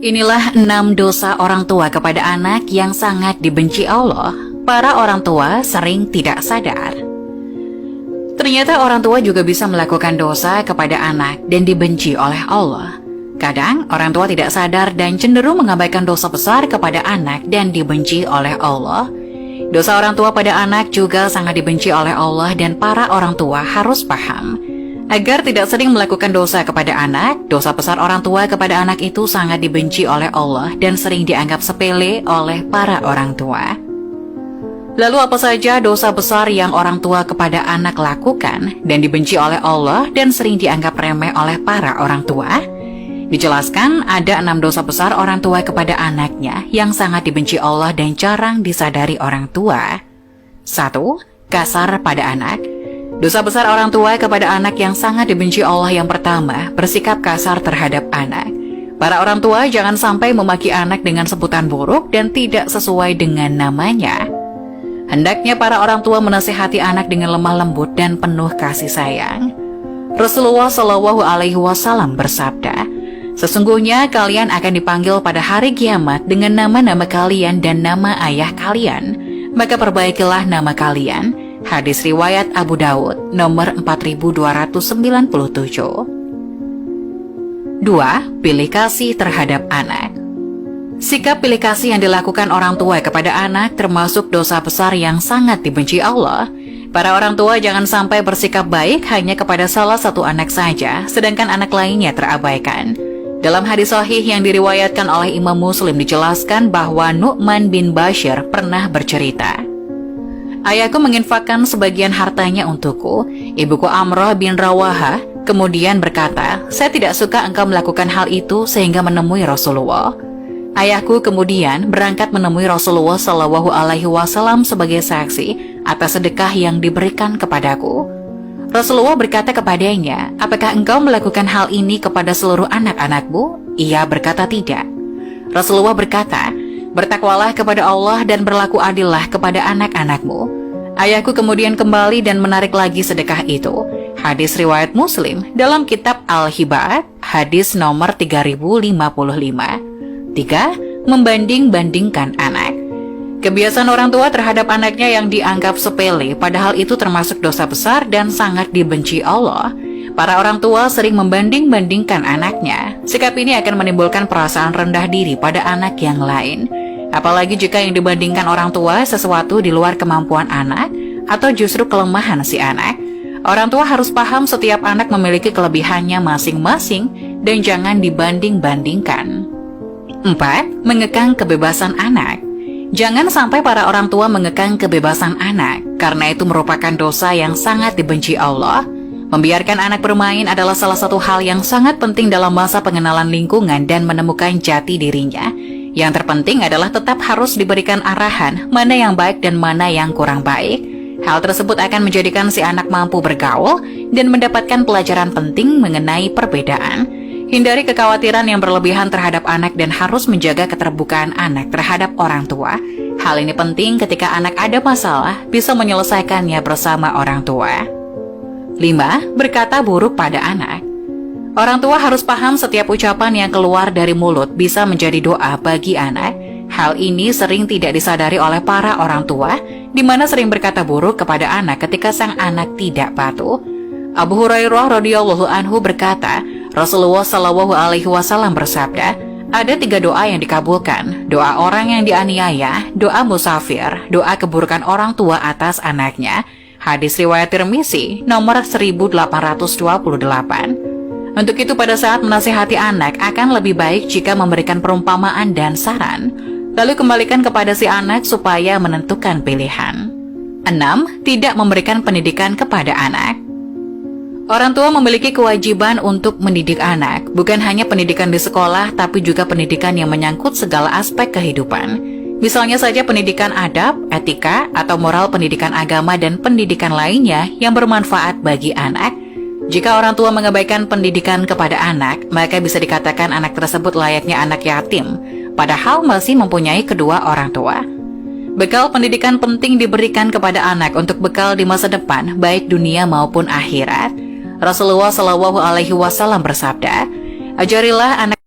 Inilah 6 dosa orang tua kepada anak yang sangat dibenci Allah. Para orang tua sering tidak sadar. Ternyata orang tua juga bisa melakukan dosa kepada anak dan dibenci oleh Allah. Kadang orang tua tidak sadar dan cenderung mengabaikan dosa besar kepada anak dan dibenci oleh Allah. Dosa orang tua pada anak juga sangat dibenci oleh Allah dan para orang tua harus paham. Agar tidak sering melakukan dosa kepada anak, dosa besar orang tua kepada anak itu sangat dibenci oleh Allah dan sering dianggap sepele oleh para orang tua. Lalu apa saja dosa besar yang orang tua kepada anak lakukan dan dibenci oleh Allah dan sering dianggap remeh oleh para orang tua? Dijelaskan ada 6 dosa besar orang tua kepada anaknya yang sangat dibenci Allah dan jarang disadari orang tua. 1. Kasar pada anak. Dosa besar orang tua kepada anak yang sangat dibenci Allah yang pertama, bersikap kasar terhadap anak. Para orang tua jangan sampai memaki anak dengan sebutan buruk dan tidak sesuai dengan namanya. Hendaknya para orang tua menasihati anak dengan lemah lembut dan penuh kasih sayang. Rasulullah Shallallahu Alaihi Wasallam bersabda, "Sesungguhnya kalian akan dipanggil pada hari kiamat dengan nama-nama kalian dan nama ayah kalian. Maka perbaikilah nama kalian." Hadis riwayat Abu Dawud nomor 4297. 2. Pilih kasih terhadap anak. Sikap pilih kasih yang dilakukan orang tua kepada anak termasuk dosa besar yang sangat dibenci Allah. Para orang tua jangan sampai bersikap baik hanya kepada salah satu anak saja, sedangkan anak lainnya terabaikan. Dalam hadis sahih yang diriwayatkan oleh Imam Muslim dijelaskan bahwa Nu'man bin Bashir pernah bercerita, "Ayahku menginfakkan sebagian hartanya untukku. Ibuku Amrah bin Rawaha kemudian berkata, 'Saya tidak suka engkau melakukan hal itu,' sehingga menemui Rasulullah. Ayahku kemudian berangkat menemui Rasulullah Shallallahu Alaihi Wasallam sebagai saksi atas sedekah yang diberikan kepadaku. Rasulullah berkata kepadanya, 'Apakah engkau melakukan hal ini kepada seluruh anak-anakmu?' Ia berkata, 'Tidak.' Rasulullah berkata, 'Bertakwalah kepada Allah dan berlaku adillah kepada anak-anakmu.' Ayahku kemudian kembali dan menarik lagi sedekah itu." Hadis riwayat Muslim dalam kitab Al-Hibat, hadis nomor 3055. 3. Membanding-bandingkan anak. Kebiasaan orang tua terhadap anaknya yang dianggap sepele, padahal itu termasuk dosa besar dan sangat dibenci Allah. Para orang tua sering membanding-bandingkan anaknya. Sikap ini akan menimbulkan perasaan rendah diri pada anak yang lain. Apalagi jika yang dibandingkan orang tua sesuatu di luar kemampuan anak atau justru kelemahan si anak. Orang tua harus paham setiap anak memiliki kelebihannya masing-masing dan jangan dibanding-bandingkan. 4. Mengekang kebebasan anak. Jangan sampai para orang tua mengekang kebebasan anak, karena itu merupakan dosa yang sangat dibenci Allah. Membiarkan anak bermain adalah salah satu hal yang sangat penting dalam masa pengenalan lingkungan dan menemukan jati dirinya. Yang terpenting adalah tetap harus diberikan arahan mana yang baik dan mana yang kurang baik. Hal tersebut akan menjadikan si anak mampu bergaul dan mendapatkan pelajaran penting mengenai perbedaan. Hindari kekhawatiran yang berlebihan terhadap anak dan harus menjaga keterbukaan anak terhadap orang tua. Hal ini penting ketika anak ada masalah, bisa menyelesaikannya bersama orang tua. 5. Berkata buruk pada anak. Orang tua harus paham setiap ucapan yang keluar dari mulut bisa menjadi doa bagi anak. Hal ini sering tidak disadari oleh para orang tua, di mana sering berkata buruk kepada anak ketika sang anak tidak patuh. Abu Hurairah radhiyallahu anhu berkata, Rasulullah Shallallahu Alaihi Wasallam bersabda, "Ada 3 doa yang dikabulkan: doa orang yang dianiaya, doa musafir, doa keburukan orang tua atas anaknya." Hadis riwayat Tirmizi nomor 1828. Untuk itu pada saat menasihati anak akan lebih baik jika memberikan perumpamaan dan saran, lalu kembalikan kepada si anak supaya menentukan pilihan. 6. Tidak memberikan pendidikan kepada anak. Orang tua memiliki kewajiban untuk mendidik anak, bukan hanya pendidikan di sekolah, tapi juga pendidikan yang menyangkut segala aspek kehidupan. Misalnya saja pendidikan adab, etika, atau moral, pendidikan agama, dan pendidikan lainnya yang bermanfaat bagi anak. Jika orang tua mengabaikan pendidikan kepada anak, maka bisa dikatakan anak tersebut layaknya anak yatim, padahal masih mempunyai kedua orang tua. Bekal pendidikan penting diberikan kepada anak untuk bekal di masa depan, baik dunia maupun akhirat. Rasulullah Shallallahu Alaihi Wasallam bersabda, "Ajarilah anak